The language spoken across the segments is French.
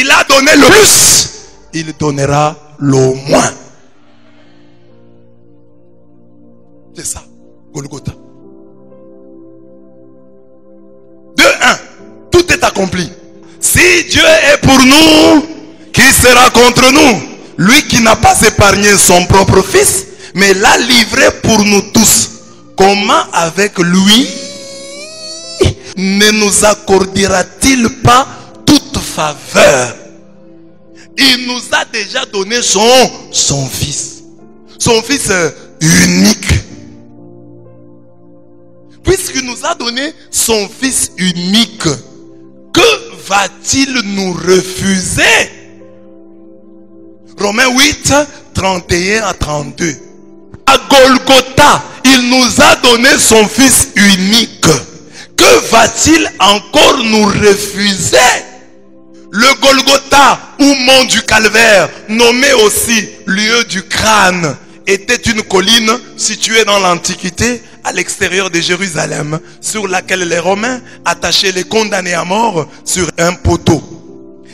Il a donné le plus, il donnera le moins. C'est ça, Golgotha. 2-1. Tout est accompli. Si Dieu est pour nous, qui sera contre nous? Lui qui n'a pas épargné son propre fils, mais l'a livré pour nous tous. Comment avec lui ne nous accordera-t-il pas toute faveur? Il nous a déjà donné son fils. Son fils unique. Puisqu'il nous a donné son fils unique, que va-t-il nous refuser? Romains 8, 31 à 32. À Golgotha, il nous a donné son fils unique. Que va-t-il encore nous refuser? Le Golgotha, ou mont du Calvaire, nommé aussi lieu du crâne, était une colline située dans l'Antiquité, à l'extérieur de Jérusalem, sur laquelle les Romains attachaient les condamnés à mort sur un poteau.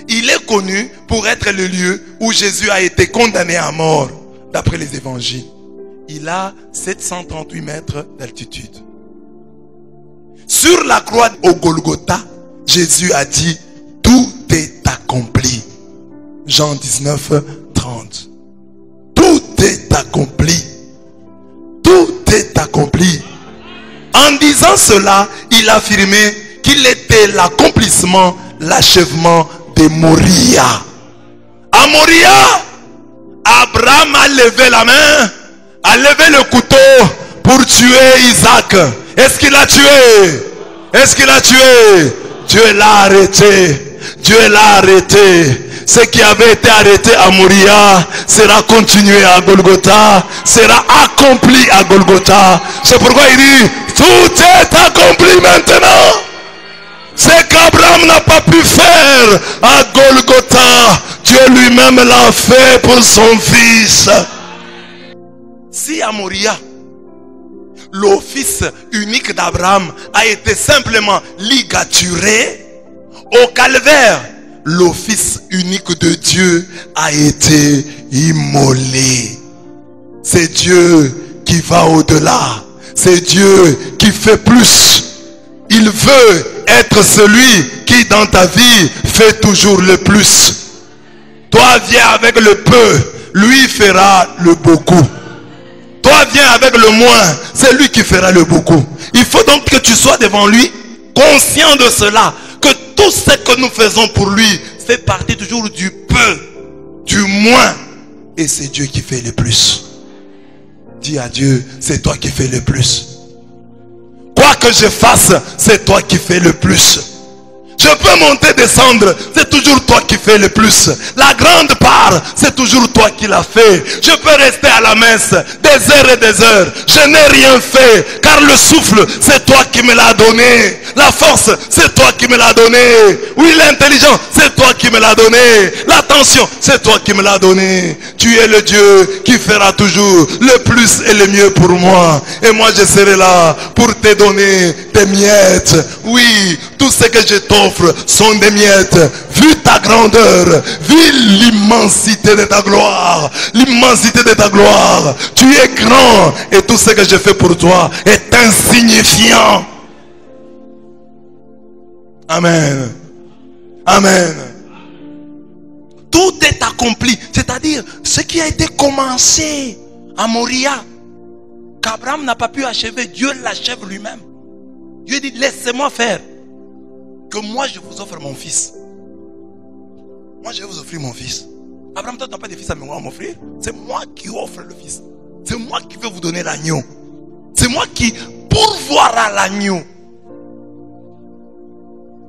Il est connu pour être le lieu où Jésus a été condamné à mort, d'après les évangiles. Il a 738 mètres d'altitude. Sur la croix au Golgotha, Jésus a dit, tout est accompli. Jean 19, 30. Tout est accompli. Tout est accompli. En disant cela, il affirmait qu'il était l'accomplissement, l'achèvement de Moria. À Moria, Abraham a levé la main, a levé le couteau pour tuer Isaac. Est-ce qu'il a tué? Est-ce qu'il a tué? Dieu l'a arrêté. Dieu l'a arrêté. Ce qui avait été arrêté à Moria sera continué à Golgotha, sera accompli à Golgotha. C'est pourquoi il dit, tout est accompli maintenant. Ce qu'Abraham n'a pas pu faire à Golgotha, Dieu lui-même l'a fait pour son fils. Si à Moria, le fils unique d'Abraham a été simplement ligaturé, au calvaire, le fils unique de Dieu a été immolé. C'est Dieu qui va au-delà. C'est Dieu qui fait plus. Il veut être celui qui dans ta vie fait toujours le plus. Toi viens avec le peu, lui fera le beaucoup. Toi viens avec le moins, c'est lui qui fera le beaucoup. Il faut donc que tu sois devant lui, conscient de cela, que tout ce que nous faisons pour lui fait partie toujours du peu, du moins, et c'est Dieu qui fait le plus. Dis à Dieu, c'est toi qui fais le plus. Quoi que je fasse, c'est toi qui fais le plus. Je peux monter, descendre, c'est toujours toi qui fais le plus. La grande part, c'est toujours toi qui l'as fait. Je peux rester à la messe des heures et des heures. Je n'ai rien fait, car le souffle, c'est toi qui me l'as donné. La force, c'est toi qui me l'as donné. Oui, l'intelligence, c'est toi qui me l'as donné. L'attention, c'est toi qui me l'as donné. Tu es le Dieu qui fera toujours le plus et le mieux pour moi. Et moi, je serai là pour te donner tes miettes. Oui, tout ce que je t'offre sont des miettes. Vu ta grandeur, vu l'immensité de ta gloire, l'immensité de ta gloire, tu es grand et tout ce que je fais pour toi est insignifiant. Amen. Amen. Tout est accompli, c'est-à-dire ce qui a été commencé à Moria, qu'Abraham n'a pas pu achever, Dieu l'achève lui-même. Dieu dit, laissez-moi faire, que moi je vous offre mon fils. Moi je vais vous offrir mon fils. Abraham, toi tu n'as pas de fils à m'offrir. C'est moi qui offre le fils. C'est moi qui vais vous donner l'agneau. C'est moi qui pourvoira l'agneau.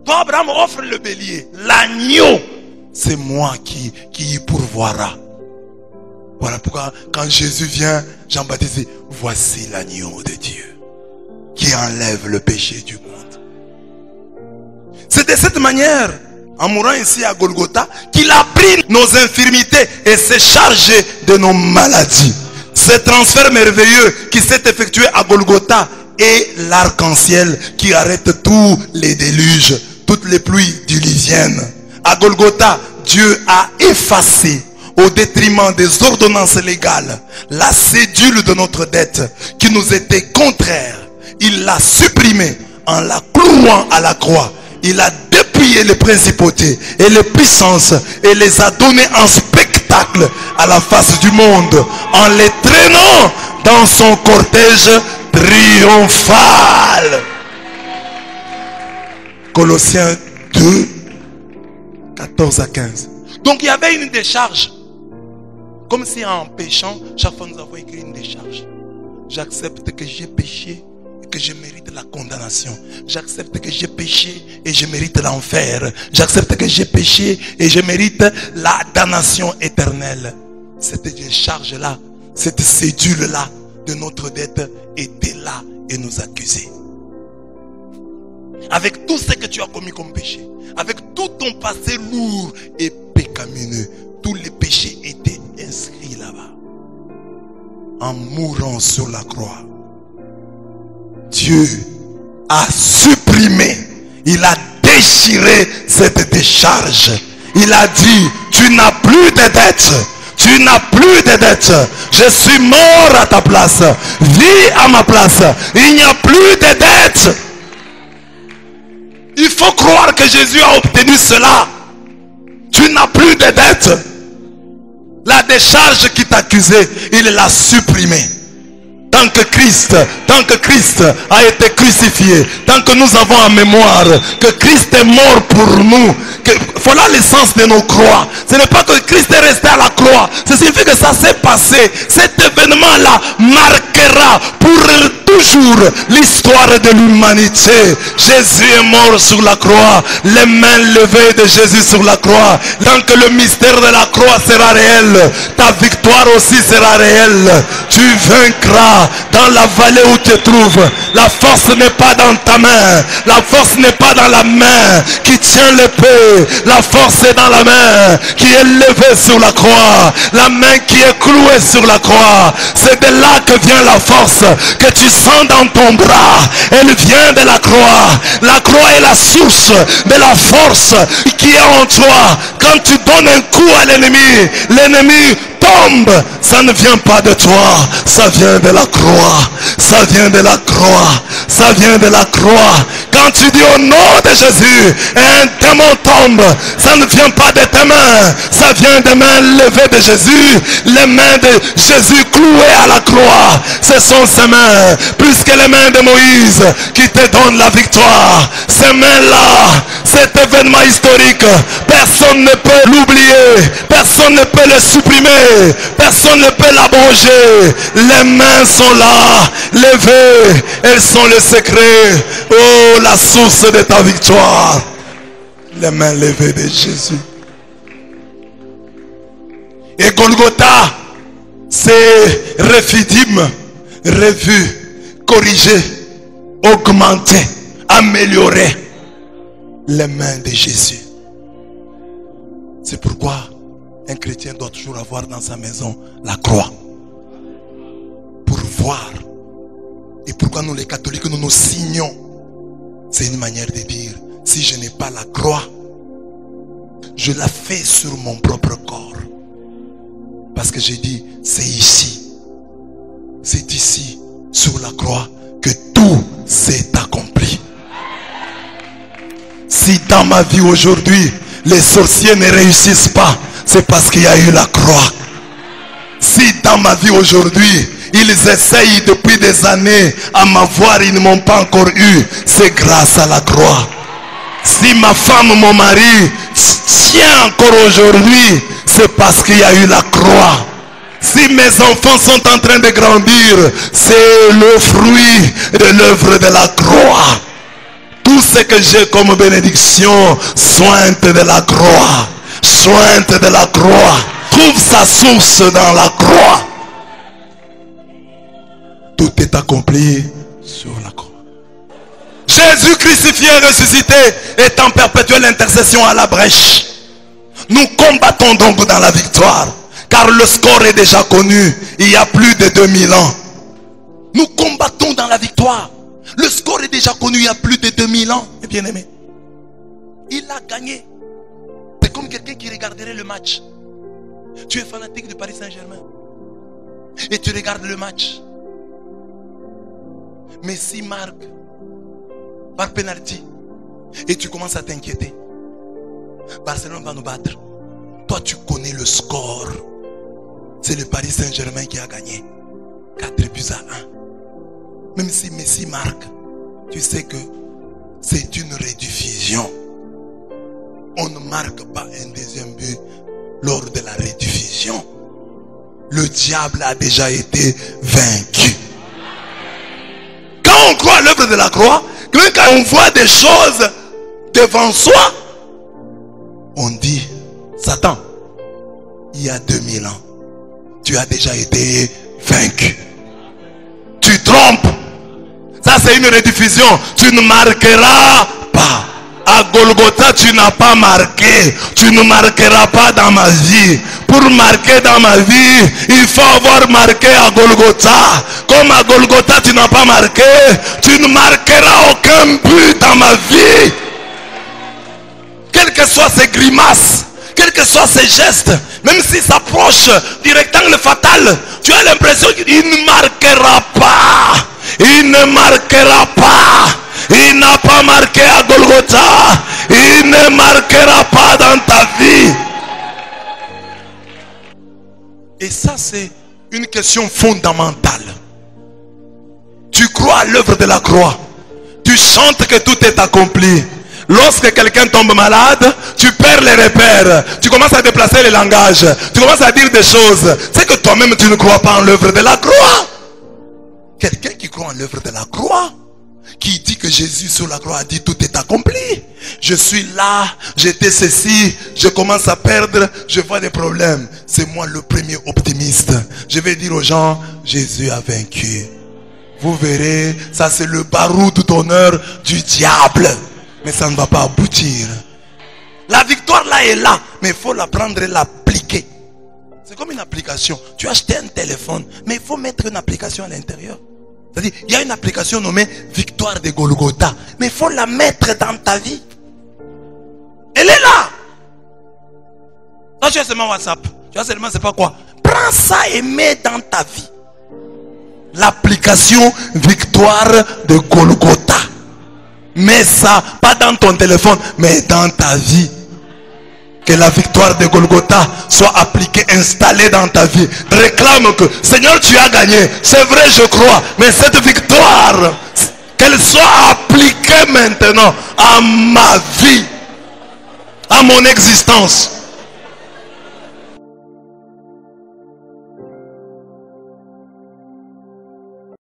Toi Abraham offre le bélier. L'agneau, c'est moi qui y pourvoira. Voilà pourquoi quand Jésus vient, Jean-Baptiste dit, voici l'agneau de Dieu qui enlève le péché du monde. C'est de cette manière, en mourant ici à Golgotha, qu'il a pris nos infirmités et s'est chargé de nos maladies. Ce transfert merveilleux qui s'est effectué à Golgotha est l'arc-en-ciel qui arrête tous les déluges, toutes les pluies diluviennes. À Golgotha, Dieu a effacé au détriment des ordonnances légales la cédule de notre dette qui nous était contraire. Il l'a supprimée en la clouant à la croix. Il a dépouillé les principautés et les puissances et les a données en spectacle à la face du monde en les traînant dans son cortège triomphal. Colossiens 2, 14 à 15. Donc il y avait une décharge. Comme si en péchant, chaque fois nous avons écrit une décharge. J'accepte que j'ai péché et que je mérite la condamnation. J'accepte que j'ai péché et je mérite l'enfer. J'accepte que j'ai péché et je mérite la damnation éternelle. Cette décharge-là, cette cédule-là de notre dette était là et nous accusait. Avec tout ce que tu as commis comme péché, avec tout ton passé lourd et pécamineux, tous les péchés étaient inscrits là-bas. En mourant sur la croix, Dieu a supprimé, il a déchiré cette décharge. Il a dit, tu n'as plus de dettes. Tu n'as plus de dettes. Je suis mort à ta place. Vis à ma place. Il n'y a plus de dettes. Il faut croire que Jésus a obtenu cela. Tu n'as plus de dettes. La décharge qui t'accusait, il l'a supprimée. Tant que Christ a été crucifié, tant que nous avons en mémoire que Christ est mort pour nous, voilà l'essence de nos croix. Ce n'est pas que Christ est resté à la croix. Ça signifie que ça s'est passé. Cet événement-là marquera pour toujours l'histoire de l'humanité. Jésus est mort sur la croix. Les mains levées de Jésus sur la croix. Tant que le mystère de la croix sera réel, ta victoire aussi sera réelle. Tu vaincras dans la vallée où tu te trouves. La force n'est pas dans ta main. La force n'est pas dans la main qui tient l'épée. La force est dans la main qui est levée sur la croix. La main qui est clouée sur la croix. C'est de là que vient la force que tu sens dans ton bras. Elle vient de la croix. La croix est la source de la force qui est en toi. Quand tu donnes un coup à l'ennemi, l'ennemi tombe. Ça ne vient pas de toi, ça vient de la croix. Ça vient de la croix. Ça vient de la croix. Quand tu dis au nom de Jésus, un démon tombe. Ça ne vient pas de tes mains, ça vient des mains levées de Jésus. Les mains de Jésus clouées à la croix, ce sont ses mains, plus que les mains de Moïse, qui te donnent la victoire. Ces mains-là, cet événement historique, personne ne peut l'oublier, personne ne peut le supprimer, personne ne peut l'abroger. Les mains sont là, levées, elles sont le secret. Oh, la source de ta victoire. Les mains levées de Jésus. Et Golgotha, c'est Rephidim, revu, corrigé, augmenté, amélioré. Les mains de Jésus. C'est pourquoi un chrétien doit toujours avoir dans sa maison la croix. Pour voir. Et pourquoi nous les catholiques, nous nous signons. C'est une manière de dire, si je n'ai pas la croix, je la fais sur mon propre corps. Parce que j'ai dit, c'est ici, sur la croix, que tout s'est accompli. Si dans ma vie aujourd'hui, les sorciers ne réussissent pas, c'est parce qu'il y a eu la croix. Si dans ma vie aujourd'hui, ils essayent depuis des années à m'avoir, ils ne m'ont pas encore eu, c'est grâce à la croix. Si ma femme, mon mari tient encore aujourd'hui, c'est parce qu'il y a eu la croix. Si mes enfants sont en train de grandir, c'est le fruit de l'œuvre de la croix. Tout ce que j'ai comme bénédiction, sointe de la croix. Sointe de la croix. Trouve sa source dans la croix. Tout est accompli sur la croix. Jésus crucifié et ressuscité est en perpétuelle intercession à la brèche. Nous combattons donc dans la victoire. Car le score est déjà connu. Il y a plus de 2000 ans. Nous combattons dans la victoire. Le score est déjà connu il y a plus de 2000 ans. Mes bien-aimés. Il a gagné. C'est comme quelqu'un qui regarderait le match. Tu es fanatique de Paris Saint-Germain. Et tu regardes le match. Messi marque par penalty. Et tu commences à t'inquiéter. Barcelone va nous battre. Toi, tu connais le score. C'est le Paris Saint-Germain qui a gagné. 4 buts à 1. Même si Messi marque, tu sais que c'est une rediffusion. On ne marque pas un deuxième but lors de la rediffusion. Le diable a déjà été vaincu. Quand on croit à l'œuvre de la croix, quand on voit des choses devant soi, on dit, Satan, il y a 2000 ans, tu as déjà été vaincu. Tu trompes. Ça c'est une rediffusion. Tu ne marqueras pas. À Golgotha, tu n'as pas marqué. Tu ne marqueras pas dans ma vie. Pour marquer dans ma vie, il faut avoir marqué à Golgotha. Comme à Golgotha, tu n'as pas marqué, tu ne marqueras aucun but dans ma vie. Quelles que soient ces grimaces, quels que soient ces gestes, même s'ils s'approchent du rectangle fatal, tu as l'impression qu'il ne marquera pas. Il ne marquera pas. Il n'a pas marqué à Golgotha. Il ne marquera pas dans ta vie. Et ça, c'est une question fondamentale. Tu crois à l'œuvre de la croix. Tu chantes que tout est accompli. Lorsque quelqu'un tombe malade, tu perds les repères. Tu commences à déplacer les langages. Tu commences à dire des choses. C'est que toi-même, tu ne crois pas en l'œuvre de la croix. Quelqu'un qui croit en l'œuvre de la croix, qui dit que Jésus sur la croix a dit tout est accompli. Je suis là, j'étais ceci, je commence à perdre, je vois des problèmes. C'est moi le premier optimiste. Je vais dire aux gens, Jésus a vaincu. Vous verrez, ça c'est le baroud d'honneur du diable. Mais ça ne va pas aboutir. La victoire là est là, mais il faut la prendre et l'appliquer. C'est comme une application. Tu as acheté un téléphone, mais il faut mettre une application à l'intérieur. C'est-à-dire, il y a une application nommée Victoire de Golgotha. Mais il faut la mettre dans ta vie. Elle est là. Quand tu as seulement WhatsApp, tu as seulement c'est pas quoi. Prends ça et mets dans ta vie. L'application Victoire de Golgotha. Mets ça, pas dans ton téléphone, mais dans ta vie. Que la victoire de Golgotha soit appliquée, installée dans ta vie. Réclame que, Seigneur, tu as gagné. C'est vrai, je crois. Mais cette victoire, qu'elle soit appliquée maintenant à ma vie, à mon existence.